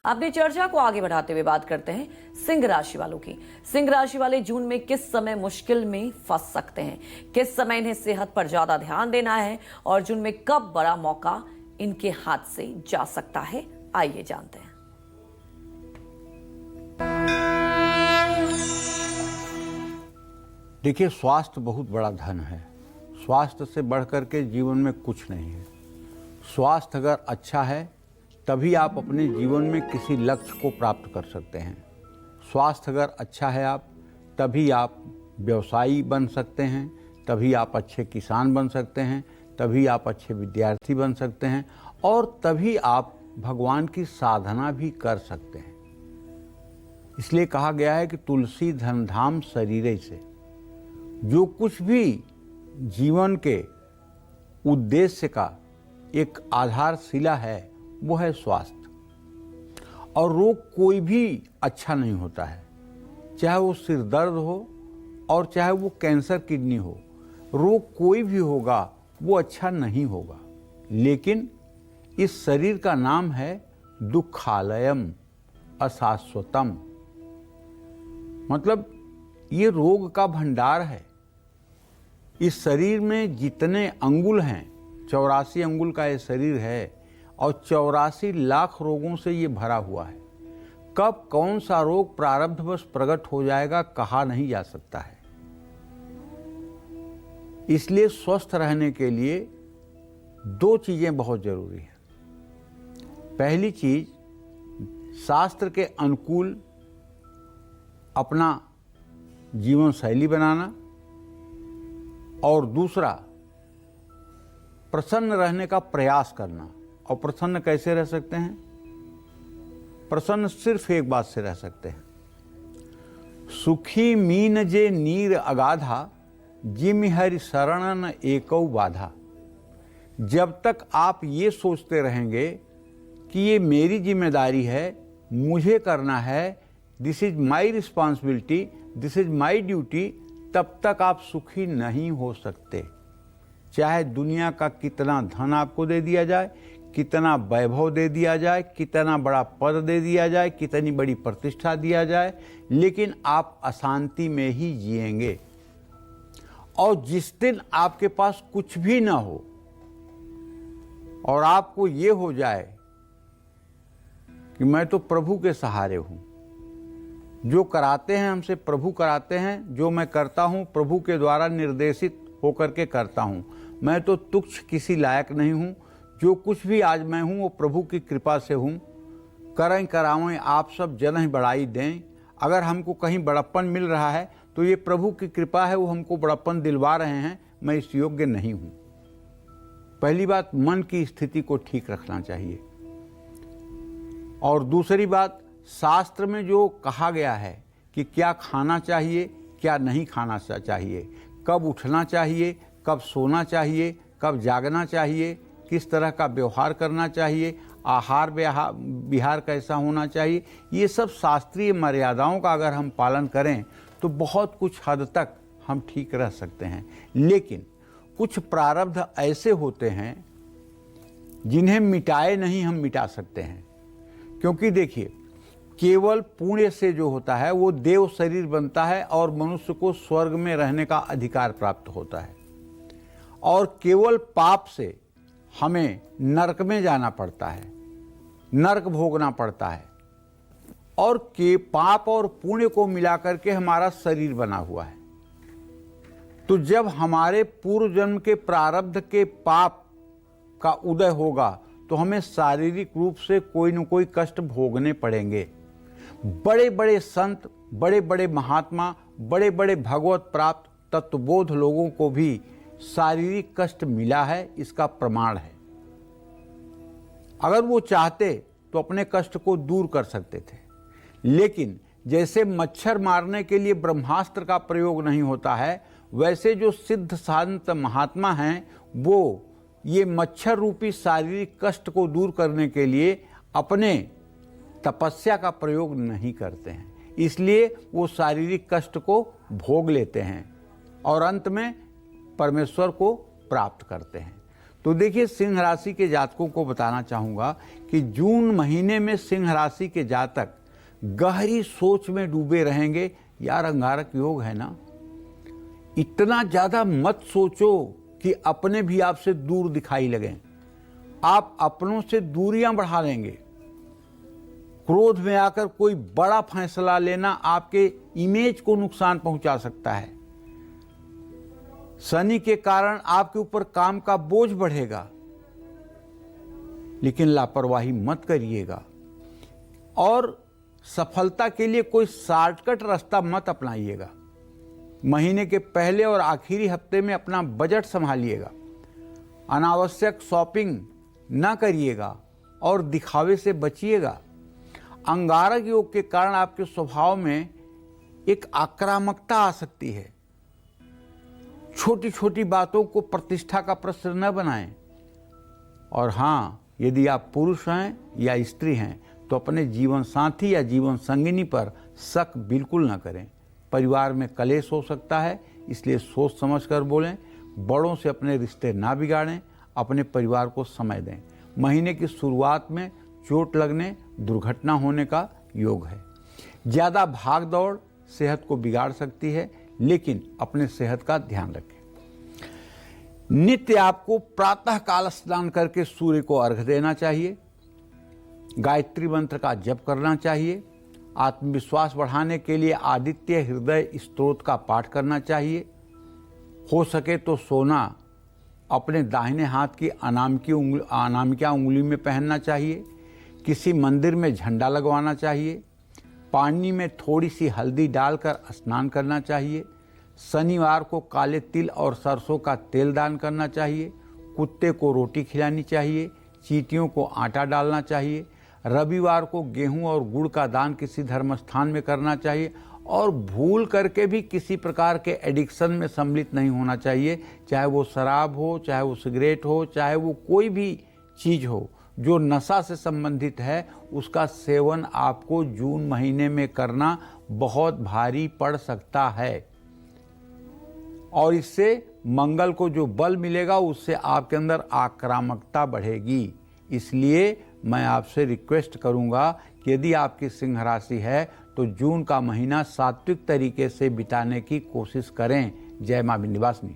अपनी चर्चा को आगे बढ़ाते हुए बात करते हैं सिंह राशि वालों की। सिंह राशि वाले जून में किस समय मुश्किल में फंस सकते हैं, किस समय इन्हें सेहत पर ज्यादा ध्यान देना है और जून में कब बड़ा मौका इनके हाथ से जा सकता है, आइए जानते हैं। देखिए, स्वास्थ्य बहुत बड़ा धन है। स्वास्थ्य से बढ़कर के जीवन में कुछ नहीं है। स्वास्थ्य अगर अच्छा है तभी आप अपने जीवन में किसी लक्ष्य को प्राप्त कर सकते हैं। स्वास्थ्य अगर अच्छा है तभी आप व्यवसायी बन सकते हैं, तभी आप अच्छे किसान बन सकते हैं, तभी आप अच्छे विद्यार्थी बन सकते हैं और तभी आप भगवान की साधना भी कर सकते हैं। इसलिए कहा गया है कि तुलसी धन धाम शरीरे से। जो कुछ भी जीवन के उद्देश्य का एक आधारशिला है वो है स्वास्थ्य। और रोग कोई भी अच्छा नहीं होता है, चाहे वो सिर दर्द हो और चाहे वो कैंसर किडनी हो। रोग कोई भी होगा वो अच्छा नहीं होगा। लेकिन इस शरीर का नाम है दुखालयम अशाश्वतम, मतलब ये रोग का भंडार है। इस शरीर में जितने अंगुल हैं, 84 अंगुल का ये शरीर है और 84 लाख रोगों से ये भरा हुआ है। कब कौन सा रोग प्रारब्धवश प्रकट हो जाएगा कहा नहीं जा सकता है। इसलिए स्वस्थ रहने के लिए दो चीजें बहुत जरूरी हैं। पहली चीज, शास्त्र के अनुकूल अपना जीवन शैली बनाना और दूसरा प्रसन्न रहने का प्रयास करना। और प्रसन्न कैसे रह सकते हैं? प्रसन्न सिर्फ एक बात से रह सकते हैं, सुखी मीन जे नीर अगाधा जिम हरि शरणन एकौ बाधा। जब तक आप ये सोचते रहेंगे कि ये मेरी जिम्मेदारी है, मुझे करना है, this is my responsibility, this is my duty, तब तक आप सुखी नहीं हो सकते। चाहे दुनिया का कितना धन आपको दे दिया जाए, कितना वैभव दे दिया जाए, कितना बड़ा पद दे दिया जाए, कितनी बड़ी प्रतिष्ठा दिया जाए, लेकिन आप अशांति में ही जिएंगे। और जिस दिन आपके पास कुछ भी ना हो और आपको ये हो जाए कि मैं तो प्रभु के सहारे हूं, जो कराते हैं हमसे प्रभु कराते हैं, जो मैं करता हूं प्रभु के द्वारा निर्देशित होकर के करता हूं, मैं तो तुच्छ किसी लायक नहीं हूं, जो कुछ भी आज मैं हूं वो प्रभु की कृपा से हूं। करें करावें आप सब जन ही बड़ाई दें। अगर हमको कहीं बड़प्पन मिल रहा है तो ये प्रभु की कृपा है, वो हमको बड़प्पन दिलवा रहे हैं, मैं इस योग्य नहीं हूं। पहली बात, मन की स्थिति को ठीक रखना चाहिए। और दूसरी बात, शास्त्र में जो कहा गया है कि क्या खाना चाहिए, क्या नहीं खाना चाहिए, कब उठना चाहिए, कब सोना चाहिए, कब जागना चाहिए, किस तरह का व्यवहार करना चाहिए, आहार विहार कैसा होना चाहिए, ये सब शास्त्रीय मर्यादाओं का अगर हम पालन करें तो बहुत कुछ हद तक हम ठीक रह सकते हैं। लेकिन कुछ प्रारब्ध ऐसे होते हैं जिन्हें मिटाए नहीं हम मिटा सकते हैं। क्योंकि देखिए, केवल पुण्य से जो होता है वो देव शरीर बनता है और मनुष्य को स्वर्ग में रहने का अधिकार प्राप्त होता है, और केवल पाप से हमें नरक में जाना पड़ता है, नरक भोगना पड़ता है। और के पाप और पुण्य को मिलाकर के हमारा शरीर बना हुआ है। तो जब हमारे पूर्व जन्म के प्रारब्ध के पाप का उदय होगा तो हमें शारीरिक रूप से कोई न कोई कष्ट भोगने पड़ेंगे। बड़े बड़े संत, बड़े बड़े महात्मा, बड़े बड़े भगवत प्राप्त तत्वबोध लोगों को भी शारीरिक कष्ट मिला है, इसका प्रमाण है। अगर वो चाहते तो अपने कष्ट को दूर कर सकते थे, लेकिन जैसे मच्छर मारने के लिए ब्रह्मास्त्र का प्रयोग नहीं होता है, वैसे जो सिद्ध संत महात्मा हैं वो ये मच्छर रूपी शारीरिक कष्ट को दूर करने के लिए अपने तपस्या का प्रयोग नहीं करते हैं। इसलिए वो शारीरिक कष्ट को भोग लेते हैं और अंत में परमेश्वर को प्राप्त करते हैं। तो देखिए, सिंह राशि के जातकों को बताना चाहूंगा कि जून महीने में सिंह राशि के जातक गहरी सोच में डूबे रहेंगे। यार, अंगारक योग है ना, इतना ज्यादा मत सोचो कि अपने भी आपसे दूर दिखाई लगें। आप अपनों से दूरियां बढ़ा लेंगे। क्रोध में आकर कोई बड़ा फैसला लेना आपके इमेज को नुकसान पहुंचा सकता है। शनि के कारण आपके ऊपर काम का बोझ बढ़ेगा, लेकिन लापरवाही मत करिएगा। और सफलता के लिए कोई शॉर्टकट रास्ता मत अपनाइएगा। महीने के पहले और आखिरी हफ्ते में अपना बजट संभालिएगा। अनावश्यक शॉपिंग ना करिएगा और दिखावे से बचिएगा। अंगारक योग के कारण आपके स्वभाव में एक आक्रामकता आ सकती है। छोटी छोटी बातों को प्रतिष्ठा का प्रश्न न बनाएं। और हाँ, यदि आप पुरुष हैं या स्त्री हैं तो अपने जीवन साथी या जीवन संगिनी पर शक बिल्कुल न करें। परिवार में कलेश हो सकता है, इसलिए सोच समझ कर बोलें। बड़ों से अपने रिश्ते ना बिगाड़ें। अपने परिवार को समय दें। महीने की शुरुआत में चोट लगने, दुर्घटना होने का योग है। ज़्यादा भाग दौड़ सेहत को बिगाड़ सकती है, लेकिन अपने सेहत का ध्यान रखें। नित्य आपको प्रातः काल स्नान करके सूर्य को अर्घ्य देना चाहिए। गायत्री मंत्र का जप करना चाहिए। आत्मविश्वास बढ़ाने के लिए आदित्य हृदय स्तोत्र का पाठ करना चाहिए। हो सके तो सोना अपने दाहिने हाथ की अनामिका उंगली में पहनना चाहिए। किसी मंदिर में झंडा लगवाना चाहिए। पानी में थोड़ी सी हल्दी डालकर स्नान करना चाहिए। शनिवार को काले तिल और सरसों का तेल दान करना चाहिए। कुत्ते को रोटी खिलानी चाहिए। चींटियों को आटा डालना चाहिए। रविवार को गेहूं और गुड़ का दान किसी धर्म स्थान में करना चाहिए। और भूल करके भी किसी प्रकार के एडिक्शन में सम्मिलित नहीं होना चाहिए, चाहे वो शराब हो, चाहे वो सिगरेट हो, चाहे वो कोई भी चीज़ हो जो नशा से संबंधित है। उसका सेवन आपको जून महीने में करना बहुत भारी पड़ सकता है। और इससे मंगल को जो बल मिलेगा, उससे आपके अंदर आक्रामकता बढ़ेगी। इसलिए मैं आपसे रिक्वेस्ट करूंगा कि यदि आपकी सिंह राशि है तो जून का महीना सात्विक तरीके से बिताने की कोशिश करें। जय मां विंध्यवासिनी।